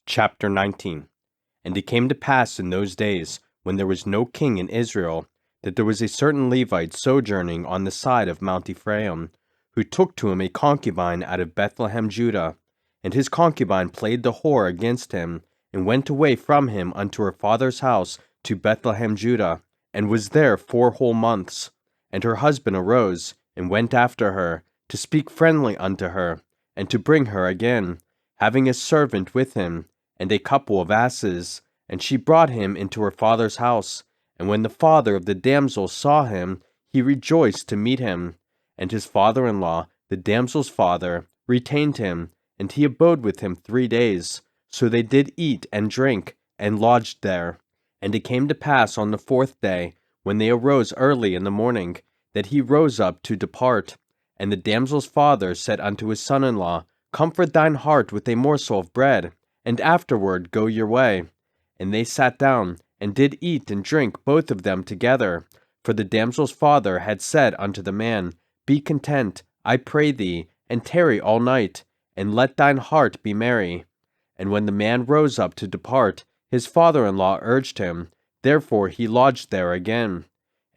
Chapter 19. And it came to pass in those days, when there was no king in Israel, that there was a certain Levite sojourning on the side of Mount Ephraim, who took to him a concubine out of Bethlehem Judah. And his concubine played the whore against him, and went away from him unto her father's house to Bethlehem Judah, and was there 4 whole months. And her husband arose, and went after her, to speak friendly unto her, and to bring her again, having a servant with him, and a couple of asses. And she brought him into her father's house. And when the father of the damsel saw him, he rejoiced to meet him. And his father-in-law, the damsel's father, retained him, and he abode with him 3 days. So they did eat and drink, and lodged there. And it came to pass on the 4th day, when they arose early in the morning, that he rose up to depart. And the damsel's father said unto his son-in-law, Comfort thine heart with a morsel of bread, and afterward go your way. And they sat down, and did eat and drink both of them together. For the damsel's father had said unto the man, Be content, I pray thee, and tarry all night, and let thine heart be merry. And when the man rose up to depart, his father-in-law urged him. Therefore he lodged there again.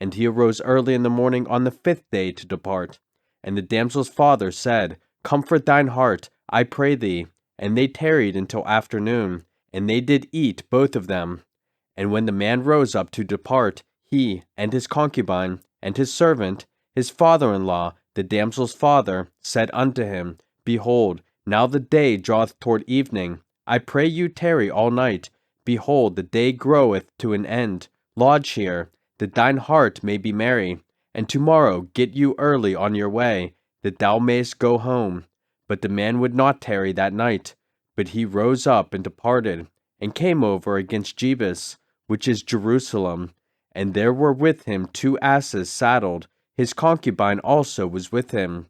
And he arose early in the morning on the 5th day to depart. And the damsel's father said, Comfort thine heart, I pray thee. And they tarried until afternoon, and they did eat both of them. And when the man rose up to depart, he, and his concubine, and his servant, his father-in-law, the damsel's father, said unto him, Behold, now the day draweth toward evening. I pray you tarry all night. Behold, the day groweth to an end. Lodge here, that thine heart may be merry. And tomorrow get you early on your way, that thou mayest go home. But the man would not tarry that night, but he rose up and departed, and came over against Jebus, which is Jerusalem. And there were with him 2 asses saddled. His concubine also was with him.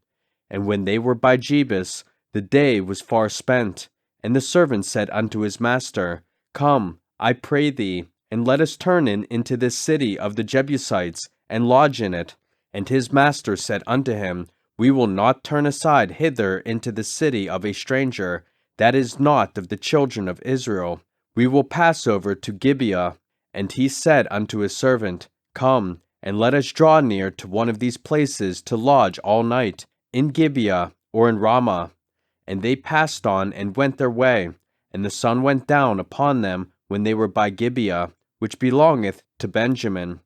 And when they were by Jebus, the day was far spent. And the servant said unto his master, Come, I pray thee, and let us turn into this city of the Jebusites, and lodge in it. And his master said unto him, We will not turn aside hither into the city of a stranger, that is not of the children of Israel. We will pass over to Gibeah. And he said unto his servant, Come, and let us draw near to one of these places to lodge all night, in Gibeah or in Ramah. And they passed on and went their way. And the sun went down upon them when they were by Gibeah, which belongeth to Benjamin.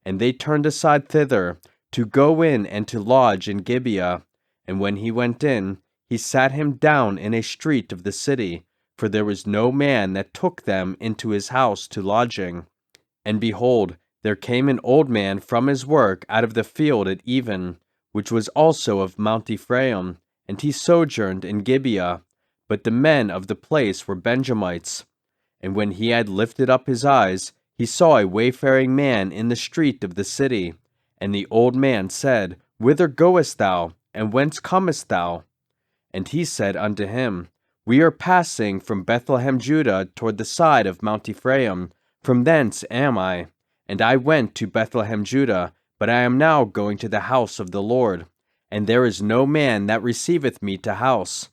And they turned aside thither, to go in and to lodge in Gibeah. And when he went in, he sat him down in a street of the city, for there was no man that took them into his house to lodging. And behold, there came an old man from his work out of the field at even, which was also of Mount Ephraim, and he sojourned in Gibeah. But the men of the place were Benjamites. And when he had lifted up his eyes, he saw a wayfaring man in the street of the city. And the old man said, Whither goest thou, and whence comest thou? And he said unto him, We are passing from Bethlehem Judah toward the side of Mount Ephraim. From thence am I. And I went to Bethlehem Judah, but I am now going to the house of the Lord. And there is no man that receiveth me to house.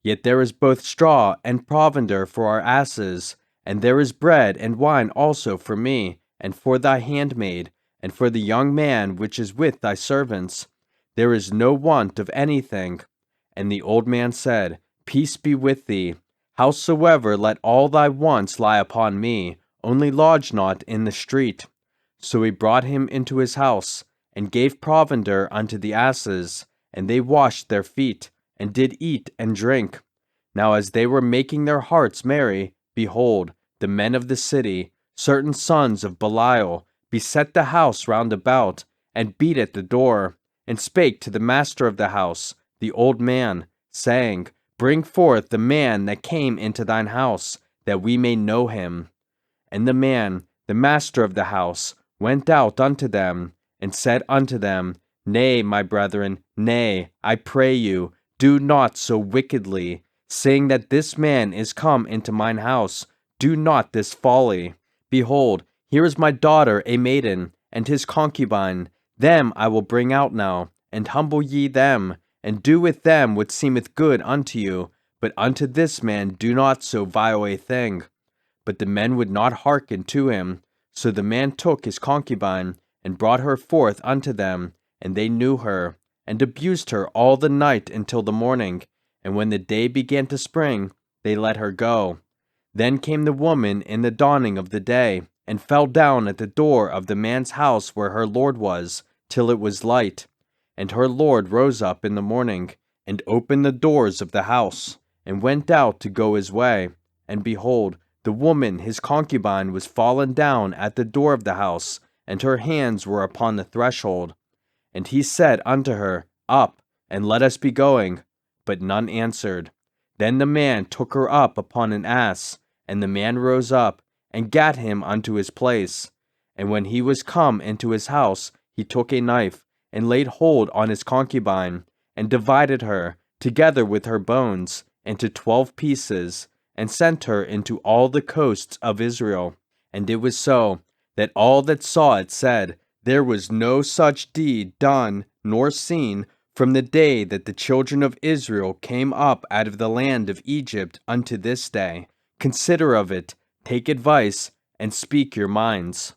Yet there is both straw and provender for our asses, and there is bread and wine also for me, and for thy handmaid, and for the young man which is with thy servants. There is no want of anything. And the old man said, Peace be with thee. Howsoever let all thy wants lie upon me, only lodge not in the street. So he brought him into his house, and gave provender unto the asses, and they washed their feet, and did eat and drink. Now as they were making their hearts merry, behold, the men of the city, certain sons of Belial, beset the house round about, and beat at the door, and spake to the master of the house, the old man, saying, Bring forth the man that came into thine house, that we may know him. And the man, the master of the house, went out unto them, and said unto them, Nay, my brethren, nay, I pray you, do not so wickedly. Seeing that this man is come into mine house, do not this folly. Behold, here is my daughter a maiden, and his concubine. Them I will bring out now, and humble ye them, and do with them what seemeth good unto you. But unto this man do not so vile a thing. But the men would not hearken to him. So the man took his concubine, and brought her forth unto them, and they knew her, and abused her all the night until the morning. And when the day began to spring, they let her go. Then came the woman in the dawning of the day, and fell down at the door of the man's house where her lord was, till it was light. And her lord rose up in the morning, and opened the doors of the house, and went out to go his way. And behold, the woman his concubine was fallen down at the door of the house, and her hands were upon the threshold. And he said unto her, Up, and let us be going. But none answered. Then the man took her up upon an ass, and the man rose up, and gat him unto his place. And when he was come into his house, he took a knife, and laid hold on his concubine, and divided her, together with her bones, into 12 pieces, and sent her into all the coasts of Israel. And it was so, that all that saw it said, There was no such deed done nor seen from the day that the children of Israel came up out of the land of Egypt unto this day. Consider of it, take advice, and speak your minds.